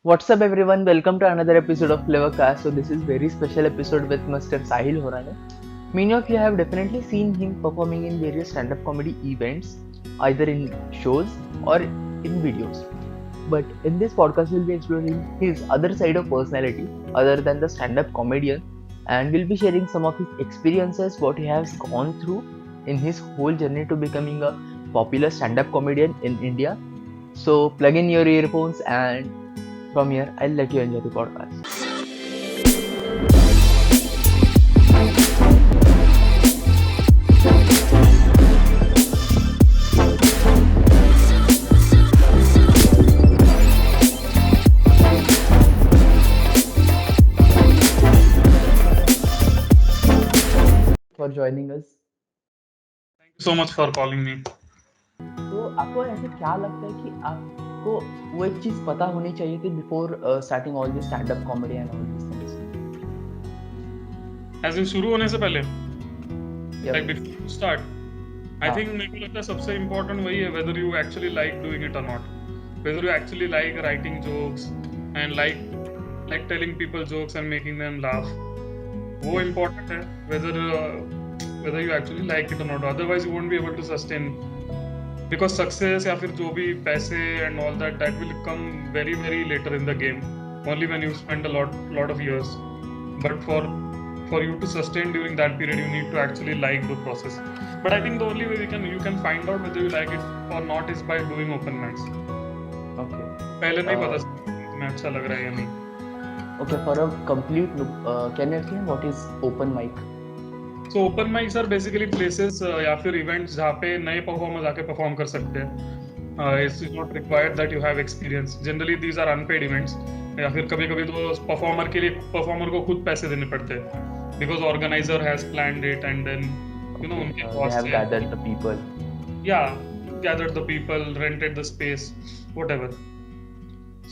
What's up, everyone? Welcome to another episode of Clevercast. So this is very special episode with Mr. Sahil Horane. Many of you have definitely seen him performing in various stand-up comedy events, either in shows or in videos. But in this podcast, we'll be exploring his other side of personality, other than the stand-up comedian, and we'll be sharing some of his experiences, what he has gone through in his whole journey to becoming a popular stand-up comedian in India. So plug in your earphones and from here, I'll let you enjoy the podcast. For joining us. So much for calling me. तो आपको ऐसे क्या लगता है कि आपको वो एक चीज पता होनी चाहिए थी before starting all this stand up comedy and all this things? As in शुरू होने से पहले, Yep. like before you start, I हाँ. think मेरे को लगता है सबसे important वही है whether you actually like doing it or not, whether you actually like writing jokes and like telling people jokes and making them laugh. वो important है whether you actually like it or not. Otherwise you won't be able to sustain. Because success या फिर जो भी पैसे and all that will come very very later in the game. Only when you spend a lot of years. But for you to sustain during that period, you need to actually like the process. But I think the only way you can find out whether you like it or not is by doing open mics. Okay. पहले नहीं पता तुम्हें अच्छा लग रहा है या नहीं. Okay, for a complete look, can you explain what is open mic? So open mics are basically places या फिर events जहाँ पे नए performers आके perform कर सकते हैं. It's not required that you have experience. Generally these are unpaid events. या फिर कभी-कभी तो performer के लिए performer को खुद पैसे देने पड़ते हैं. Because organizer has planned it and then you know उनके They costs have gathered the people. Yeah, gathered the people, rented the space, whatever.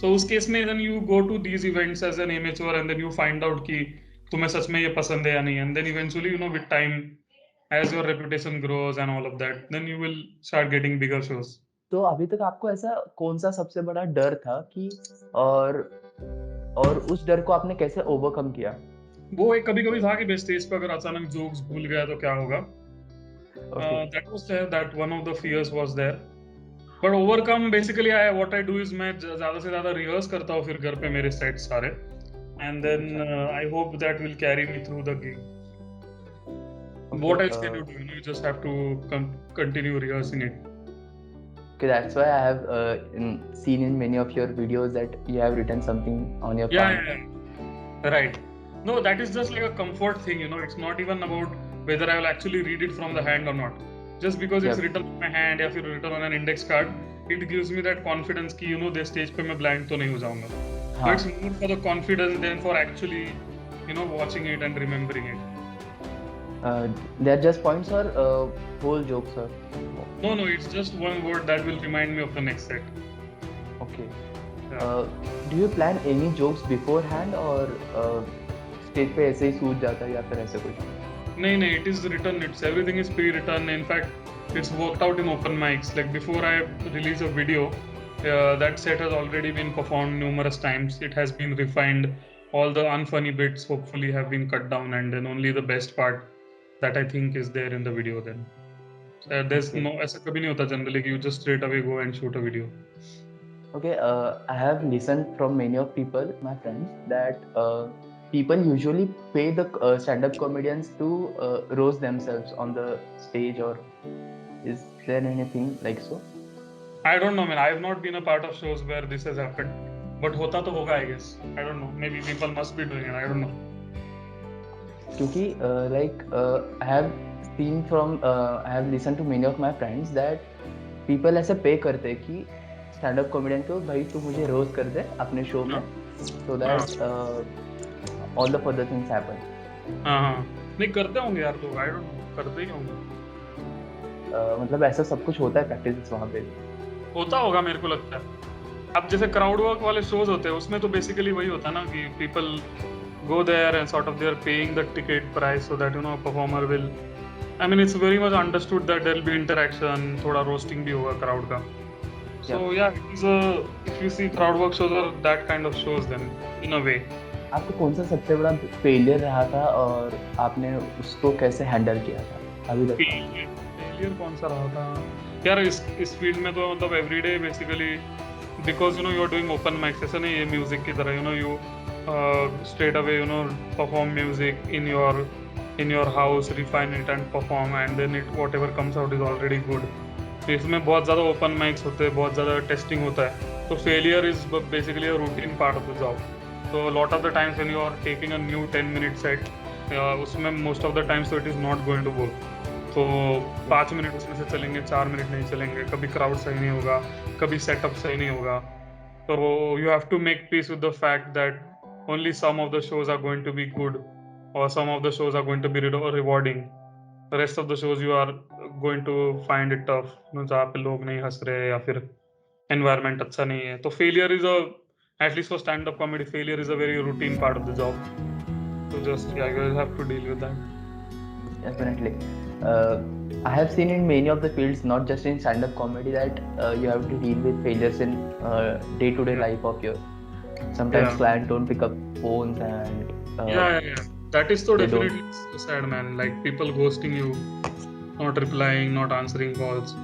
So उस केस में then you go to these events as an amateur and then you find out कि तुम्हें सच में ये पसंद है या नहीं, and then eventually you know with time as your reputation grows and all of that then you will start getting bigger shows. तो अभी तक आपको ऐसा कौन सा सबसे बड़ा डर था कि और उस डर को आपने कैसे ओवरकम किया? वो एक कभी-कभी था कि मैं स्टेज पे अगर अचानक जोक्स भूल गया तो क्या होगा. That was there, that one of the fears was there. But overcome basically what I do is मैं ज़्यादा से ज़्यादा rehearse करता हूँ फिर घर पे मेरे sets सारे. And then I hope that will carry me through the gig. What else can you do? You just have to continue rehearsing it. Okay, that's why I have seen in many of your videos that you have written something on your palm. Yeah. Right. No, that is just like a comfort thing, you know. It's not even about whether I will actually read it from the hand or not. Just because it's written on my hand या फिर written on an index card, it gives me that confidence कि you know the stage पे मैं blank तो नहीं हो जाऊँगा. So it's more for the confidence than for actually, you know, watching it and remembering it. They're just points or whole jokes or? No, it's just one word that will remind me of the next set. Okay. Yeah. Do you plan any jokes beforehand or stage पे ऐसे ही सूझ जाता है या फिर ऐसे कुछ? नहीं, it is written. It's everything is pre-written. In fact, it's worked out in open mics. Like before I release a video, that set has already been performed numerous times. It has been refined. All the unfunny bits hopefully have been cut down, and then only the best part that I think is there in the video. Then there's no ऐसा कभी नहीं होता generally कि you just straight away go and shoot a video. Okay, I have listened from many of people, my friends, that people usually pay the stand-up comedians to roast themselves on the stage, or is there anything like so? I don't know, man. I have not been a part of shows where this has happened, but होता तो होगा, I guess. I don't know. Maybe people must be doing it. I don't know. क्योंकि like I have seen from I have listened to many of my friends that people ऐसे पे करते हैं कि stand-up comedian को भाई तू मुझे रोस्ट कर दे अपने शो में, so that all the further things happen. हाँ नहीं करते होंगे यार लोग. I don't know. करते ही होंगे. मतलब ऐसा सब कुछ होता है प्रैक्टिस वहाँ पे? होता होगा मेरे को लगता है. अब जैसे क्राउड वर्क वाले शोज होते हैं उसमें तो बेसिकली वही होता है ना कि people go there and sort of they are paying the ticket price so that you know a performer will. I mean it's very much understood that there will be interaction, थोड़ा roasting भी होगा crowd का. So yeah, it is a, if you see crowd work shows are that kind of shows then in a way. आपको कौन सा सबसे बड़ा failure रहा था और आपने उसको कैसे हैंडल किया था अभी तक? फेलियर कौन सा रहा था यार इस फील्ड में तो मतलब everyday basically because you know you are doing open mics ऐसा नहीं ये म्यूजिक की तरह you know you straight away you know perform music in your house, refine it and perform, and then it whatever comes out is already good. तो इसमें बहुत ज़्यादा open mics होते हैं, बहुत ज़्यादा टेस्टिंग होता है, तो failure is basically a routine part of the job. तो lot of the times when you are taking a new 10-minute set उसमें मोस्ट ऑफ द टाइम्स तो it is not going to work. तो 5 minute उसमें से चलेंगे, 4 minute नहीं चलेंगे, कभी क्राउड सही नहीं होगा, कभी सेटअप सही नहीं होगा. तो you have to make peace with the fact that only some of the shows are going to be good or some of the shows are going to be rewarding. The rest of the shows you are going to find it tough, जहाँ पे लोग नहीं हंस रहे या फिर environment अच्छा नहीं है. तो failure is a, at least for stand-up comedy, failure is a very routine part of the job. So just yeah, you have to deal with that. Definitely. I have seen in many of the fields, not just in stand-up comedy, that you have to deal with failures in day-to-day life of your. Sometimes clients don't pick up phones and yeah. That is so they definitely so sad, man. Like people ghosting you, not replying, not answering calls.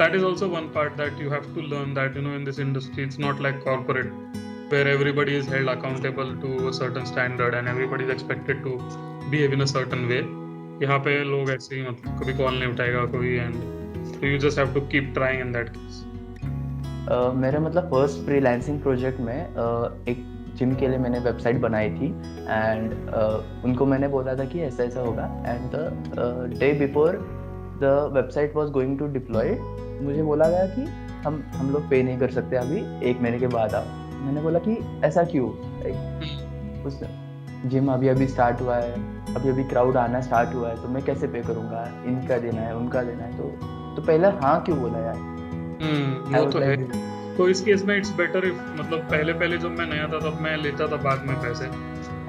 That is also one part that you have to learn that, you know, in this industry, it's not like corporate where everybody is held accountable to a certain standard and everybody is expected to behave in a certain way. यहाँ पे लोग ऐसे ही मतलब कभी call नहीं उठाएगा कोई, and so you just have to keep trying in that case. मेरे मतलब फर्स्ट फ्रीलांसिंग प्रोजेक्ट में एक जिम के लिए मैंने वेबसाइट बनाई थी एंड उनको मैंने बोला था कि ऐसा ऐसा होगा, and the day before the website was going to deploy मुझे बोला गया कि हम लोग पे नहीं कर सकते, अभी 1 महीने के बाद आओ. मैंने बोला कि ऐसा क्यों, उस जिम अभी स्टार्ट हुआ है, अभी क्राउड आना स्टार्ट हुआ है, तो मैं कैसे पे करूँगा, इनका देना है उनका देना है, तो पहले हाँ क्यों बोला यार. वो तो है. तो इस केस में इट्स बेटर इफ मतलब पहले जब मैं नया था तब मैं लेता था बाद में पैसे.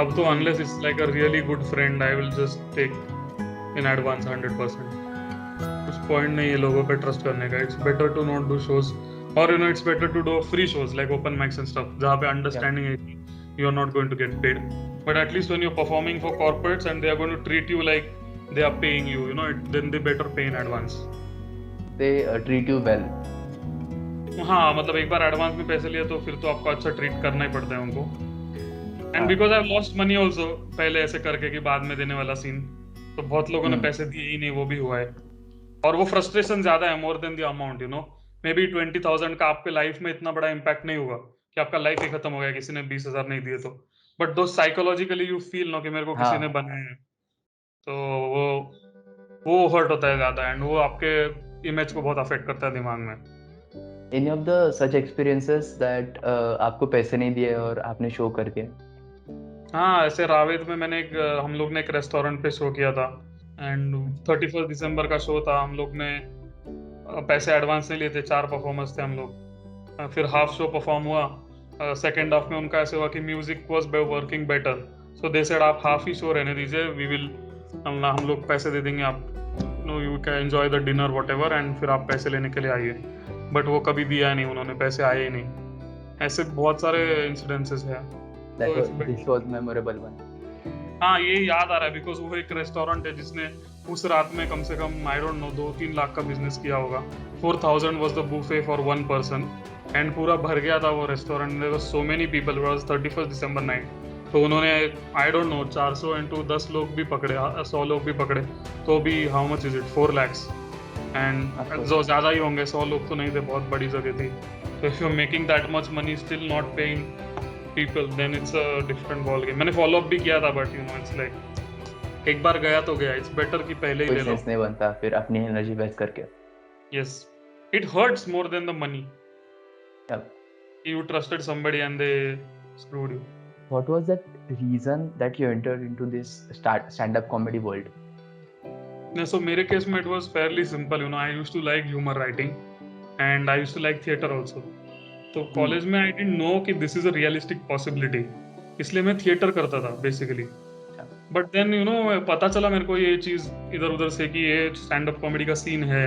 अब तो unless it's like a really good friend I will just take in advance 100%. कुछ पॉइंट नहीं है लोगों पे ट्रस्ट करने का. It's better to not do shows, और you know it's better to do free shows like open mics and stuff जहाँ पे अंडरस्टैंडिंग है कि you are not going to get paid. But at least when you are performing for corporates and they are going to treat you like they are paying you, you know, then they better pay in advance. They treat you well. हाँ मतलब एक बार advance में पैसे लिए तो फिर तो आपको अच्छा ट्रीट करना ही पड़ता है उनको. And because I lost money also पहले ऐसे करके कि बाद में देने वाला सीन, तो बहुत लोगों ने पैसे दिए ही नहीं, वो भी हुआ है. और वो फ्रस्ट्रेशन ज्यादा है more than the amount, you know. May be 20,000 का आपके लाइफ में इतना बड़ा इम्पैक्ट नहीं होगा कि आपका लाइफ ही खत्म हो गया किसी ने 20,000 नहीं दिए तो, बट दो साइकोलॉजिकली यू फील नो कि मेरे को किसी ने बनाया है, तो वो हर्ट होता है ज्यादा, एंड वो आपके इमेज को बहुत अफेक्ट करता है दिमाग में. Any of the such experiences that आपको पैसे नहीं दिए और आपने शो कर दिया? हाँ, ऐसे रावेत में मैंने हम लोग ने एक रेस्टोरेंट पे शो किया था, एंड 31 दिसंबर का शो था. हम लोग ने पैसे एडवांस नहीं लिए थे, 4 परफॉर्मर्स थे हम लोग. फिर हाफ शो परफॉर्म हुआ. सेकेंड हाफ में उनका ऐसे हुआ कि music was working better, so they said आप हाफ ही शो रहने दीजिए, वी विल हम लोग पैसे दे देंगे, आप know you can enjoy the dinner whatever, and फिर आप पैसे लेने के लिए आइए. बट वो कभी दिया नहीं उन्होंने, पैसे आए ही नहीं. ऐसे बहुत सारे इंसिडेंसेस हैं. This was memorable one. हाँ, ये याद आ रहा है बिकॉज वो एक रेस्टोरेंट है जिसने उस रात में कम से कम आई डोंट नो 2-3 लाख का बिजनेस किया होगा. 4,000 was the buffet for one person, and पूरा भर गया था वो restaurant. There were so many people, it was 31 December night. तो उन्होंने आई डोंट नो 400 into 10 लोग भी पकड़े, 100 लोग भी पकड़े, तो भी how much is it, 4 lakhs. And जो ज्यादा ही होंगे, 100 लोग तो नहीं थे, बहुत बड़ी जगह थी. तो if you are making that much money still not paying people, then it's a different ball game. मैंने फॉलो अप भी किया था, but you know it's like एक बार गया तो गया. इट्स बेटर कि पहले ही ले लो. नहीं बनता फिर अपनी एनर्जी वेस्ट करके. Yes, it hurts more than the money. You trusted somebody and they screwed you. What was that reason that you entered into this stand-up comedy world? Yeah, so मेरे case में it was fairly simple, you know. I used to like humor writing and I used to like theatre also. तो college में I didn't know कि this is a realistic possibility, इसलिए मैं theatre करता था basically. But then you know पता चला मेरे को ये चीज़ इधर उधर से कि ये stand-up comedy का सीन है,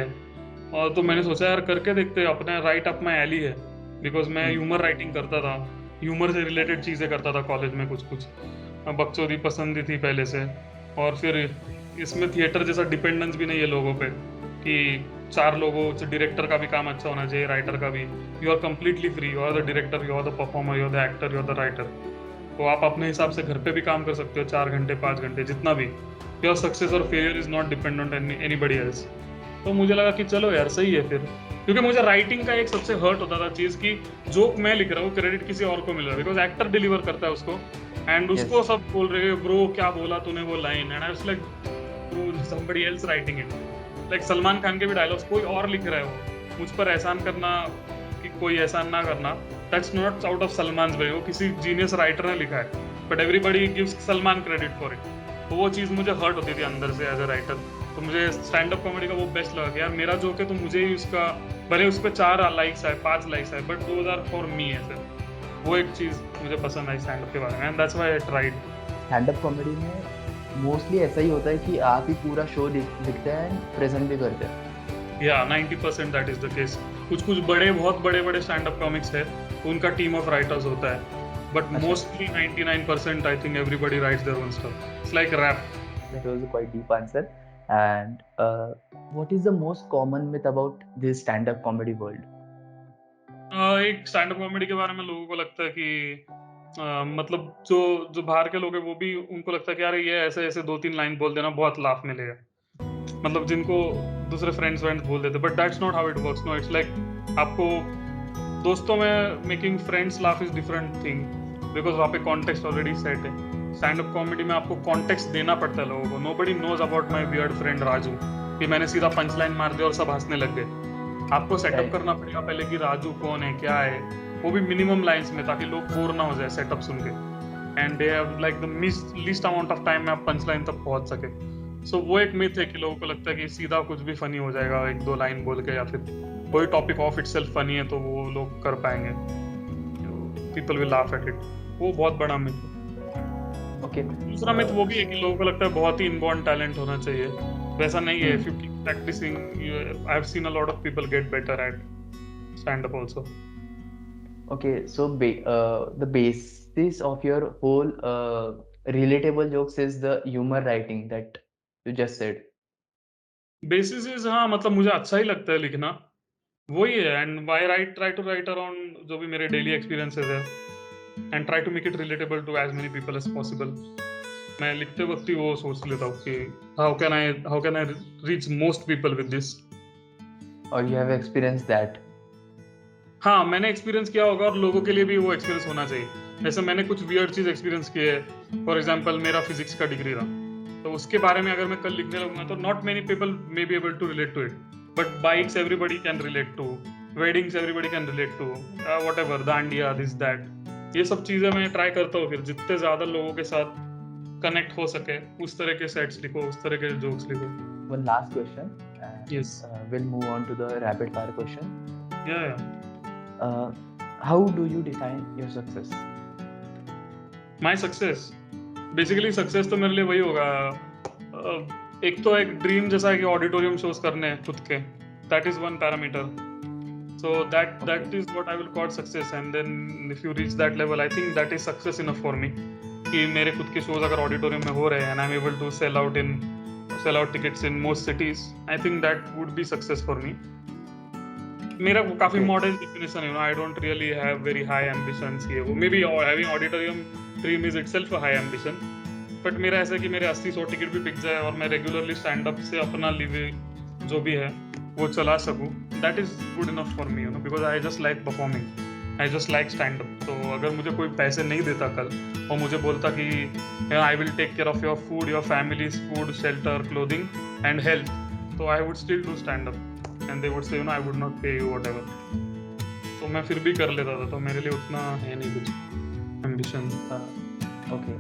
और तो मैंने सोचा यार करके देखते, अपने राइट अप माई एली है, बिकॉज मैं ह्यूमर राइटिंग करता था, ह्यूमर से रिलेटेड चीज़ें करता था कॉलेज में, कुछ कुछ बकचोदी पसंद ही थी पहले से। और फिर इसमें थिएटर जैसा डिपेंडेंस भी नहीं है लोगों पे कि 4 लोगों से डायरेक्टर का भी काम अच्छा होना चाहिए, राइटर का भी। You are completely free, you are the director, you are the performer, you are the actor, you are the writer. तो आप अपने हिसाब से घर पे भी काम कर सकते हो 4 घंटे 5 घंटे जितना भी। योर सक्सेस और failure is not dependent on anybody else. तो मुझे लगा कि चलो यार सही है फिर, क्योंकि मुझे राइटिंग का एक सबसे हर्ट होता था चीज़ की जोक मैं लिख रहा हूँ, क्रेडिट किसी और को मिल रहा है, बिकॉज एक्टर डिलीवर करता है उसको, एंड उसको Yes. सब बोल रहे हैं ब्रो क्या बोला तूने वो line, and I was like bro somebody else writing it. Like Salman Khan के भी डायलॉग्स कोई और लिख रहा है, वो मुझ पर एहसान करना कि कोई एहसान ना करना, that's not out of Salman way, वो किसी जीनियस राइटर ने लिखा है, but everybody gives Salman credit for it. तो वो चीज़ मुझे हर्ट होती थी अंदर से एज अ राइटर। तो मुझे स्टैंड अप कॉमेडी का वो बेस्ट लगा कि यार मेरा जोक है तो मुझे ही उसका, भले उस पर 4 लाइक्स आए 5 लाइक्स आए, but those are for me ऐसे। वो एक चीज़ मुझे पसंद आई स्टैंड अप के बारे में, and that's why I tried. Stand up comedy में मोस्टली ऐसा ही होता है कि आप ही पूरा शो लिखते हैं एंड प्रेजेंट भी करते हैं। या 90% दैट इज द केस। कुछ कुछ बहुत बड़े स्टैंड अप कॉमिक्स है, उनका टीम ऑफ राइटर्स होता है, बट अच्छा। Mostly 99% I think everybody writes their own stuff. It's like rap. That was a quite deep answer. And what is the most common myth about this stand-up comedy world? एक stand up comedy के बारे में लोगों को लगता है कि मतलब जो जो बाहर के लोग हैं वो भी, उनको लगता है कि यार ये ऐसे ऐसे 2-3 लाइन बोल देना बहुत लाफ मिलेगा, मतलब जिनको दूसरे फ्रेंड्स बोल देते, but that's not how it works. No, it's like आपको दोस्तों में making friends laugh is different thing, because वहाँ पे कॉन्टेक्स्ट ऑलरेडी सेट है। स्टैंड अप कॉमेडी में आपको कॉन्टेक्स्ट देना पड़ता है लोगों को। Nobody knows about my weird friend Raju कि मैंने सीधा पंच लाइन मार दिया और सब हंसने लग गए। आपको सेटअप Right. करना पड़ेगा पहले कि राजू कौन है क्या है, वो भी मिनिमम लाइंस में, ताकि लोग बोर ना हो जाए सेटअप सुन के, and they have like the least amount of time में आप पंच लाइन तक पहुंच सके। सो वो एक मिथ है कि लोगों को लगता है कि सीधा कुछ भी फनी हो जाएगा 1-2 लाइन बोल के, या फिर कोई टॉपिक ऑफ इटसेल्फ फनी है तो वो लोग कर पाएंगे, people will laugh at it. वो बहुत बड़ा मिथ है। Okay. दूसरा मिथ वो भी है कि लोगों को लगता है बहुत ही इनबॉर्न टैलेंट होना चाहिए, वैसा नहीं है। If you keep practicing, I have seen a lot of people get better at stand up also. Okay. So the basis of your whole relatable jokes is the humor writing that you just said. Basis is, हाँ मतलब मुझे अच्छा ही लगता है लिखना, वही है। And why try to write around जो भी मेरे डेली एक्सपीरियंसेस है, and try to make it relatable to as many people as possible. मैं लिखते वक्त ही वो सोच लेता हूँ कि how can I reach most people with this. Or you have experienced that. हाँ, मैंने एक्सपीरियंस किया होगा और लोगों के लिए भी वो एक्सपीरियंस होना चाहिए। जैसे मैंने कुछ वियर्ड चीज एक्सपीरियंस की है, फॉर एग्जांपल मेरा फिजिक्स का डिग्री रहा, तो उसके बारे में अगर मैं कल लिखने लगूंगा तो not many people may be able to relate to it, but bikes everybody can relate to, weddings everybody can relate to, whatever, dandiya, this that. ये सब चीजें मैं ट्राई करता हूँ, फिर जितने ज्यादा लोगों के साथ कनेक्ट हो सके उस तरह के सेट्स लिखो, उस तरह के जोक्स लिखो। One last question. And, Yes. We'll move on to the rapid fire question. Yeah. How do you define your success? My success, basically success तो मेरे लिए वही होगा, एक तो एक ड्रीम जैसा है कि ऑडिटोरियम शोज करने हैं खुद के, that is one parameter. So that is what I will call success, and then if you reach that level I think that is success enough for me, कि मेरे खुद के शोज अगर ऑडिटोरियम में हो रहे हैं and I am able to sell out tickets in most cities, I think that would be success for me. मेरा काफी मॉडर्न डेफिनेशन है, I don't really have very high ambitions. ये वो may be having auditorium dream is itself a high ambition, but मेरा ऐसा है कि मेरे 80-100 टिकट भी बिक जाए और मैं रेगुलरली स्टैंड अप से अपना लिविंग जो भी है वो चला सकूं, that is good enough for me, you know, because I just like performing, I just like stand up. तो अगर मुझे कोई पैसे नहीं देता कल और मुझे बोलता कि I will take care of your food, your families food, shelter, clothing and health, तो I would still do stand up and they would say you know I would not pay you whatever, तो मैं फिर भी कर लेता था। तो मेरे लिए उतना है नहीं कुछ ambition. Okay.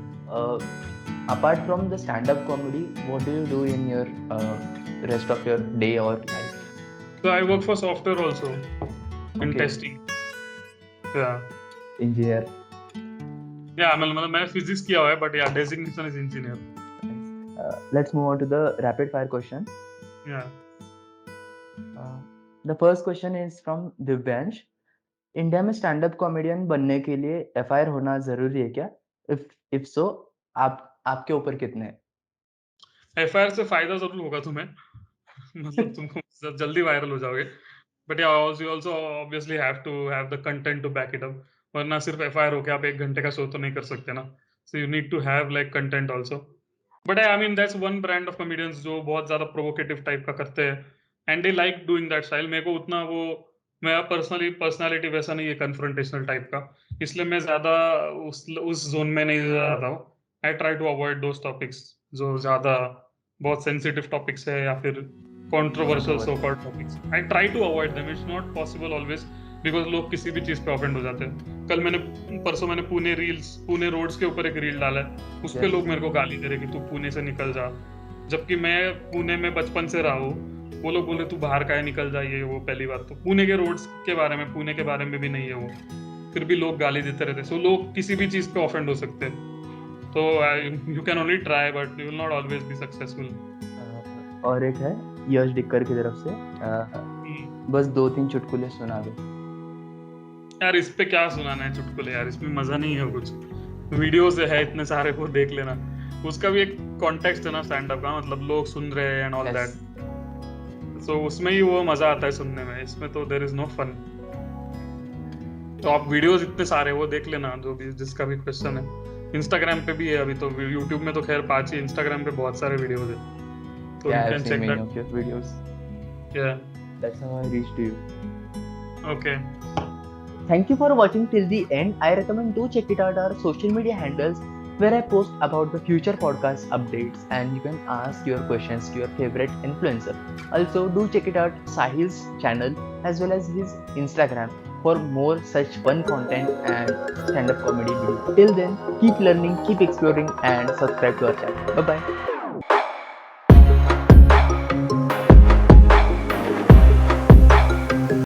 Apart from the stand-up comedy, what do you do in your rest of your day or life? So I work for software also in Okay. testing. Yeah. Engineer. Yeah, मतलब मैं physics किया हुआ है, but yeah, designation is engineer. Let's move on to the rapid fire question. Yeah. The first question is from Divyansh. India में stand up comedian बनने के लिए FIR होना जरूरी है क्या? इफ सो, आपके ऊपर कितने हैं? एफआईआर से फायदा जरूर होगा तुम्हें मतलब तुमको जल्दी वायरल हो जाओगे बट या you also obviously have to have the content to back it up वरना सिर्फ एफआईआर होके आप 1 घंटे का शो तो नहीं कर सकते ना so you need to have like content also but I mean that's one brand of comedians जो बहुत ज्यादा प्रोवोकेटिव टाइप का करते हैं and they like doing that style मेरे को उतना वो मेरा पर्सनालिटी वैसा नहीं है कन्फ्रंटेशनल टाइप का इसलिए मैं ज्यादा उस जोन में नहीं जाता हूँ I try to avoid those topics जो ज्यादा बहुत सेंसिटिव टॉपिक्स है या फिर controversial so called topics I try to avoid them it's not possible always because लोग किसी भी चीज पे ऑफेंड हो जाते हैं परसों मैंने पुणे रोड्स के ऊपर एक रील डाला है उस पे लोग मेरे को गाली दे रहे कि तू पुणे से निकल जा जबकि मैं पुणे में बचपन से रहा हूँ वो लोग बोले तू बाहर का है निकल जा ये वो पहली बात तो पुणे के रोड्स के बारे में पुणे के बारे में भी नहीं है वो फिर भी लोग गाली देते रहते सो लोग किसी भी चीज पे ऑफेंड हो सकते हैं तो you can only try but you will not always be successful और एक है यश डिक्कर की तरफ से बस 2-3 चुटकुले सुना दो यार इस पे क्या सुनाना है चुटकुले यार इसमें मजा नहीं है कुछ वीडियोस है इतने सारे वो देख लेना उसका भी एक कॉन्टेक्स्ट है ना स्टैंड अप का मतलब लोग सुन रहे हैं एंड ऑल दैट सो उसमें ही वो मजा आता है सुनने में इसमें तो देयर इज नो फन तो आप वीडियोस इतने सारे वो देख लेना जो भी जिसका भी क्वेश्चन है इंस्टाग्राम पे भी है अभी तो यूट्यूब में तो खैर 5 ही इंस्टाग्राम पे बहुत सारे वीडियोस है तो Yeah, you I've can seen check many that of your videos. yeah That's how I reached you. okay Thank you for watching till the end. I recommend do check it out our social media handles where I post about the future podcast updates and you can ask your questions to your favorite influencer. Also do check it out Sahil's channel as well as his Instagram for more such fun content and stand-up comedy videos. Till then, keep learning, keep exploring and subscribe to our channel. Bye bye.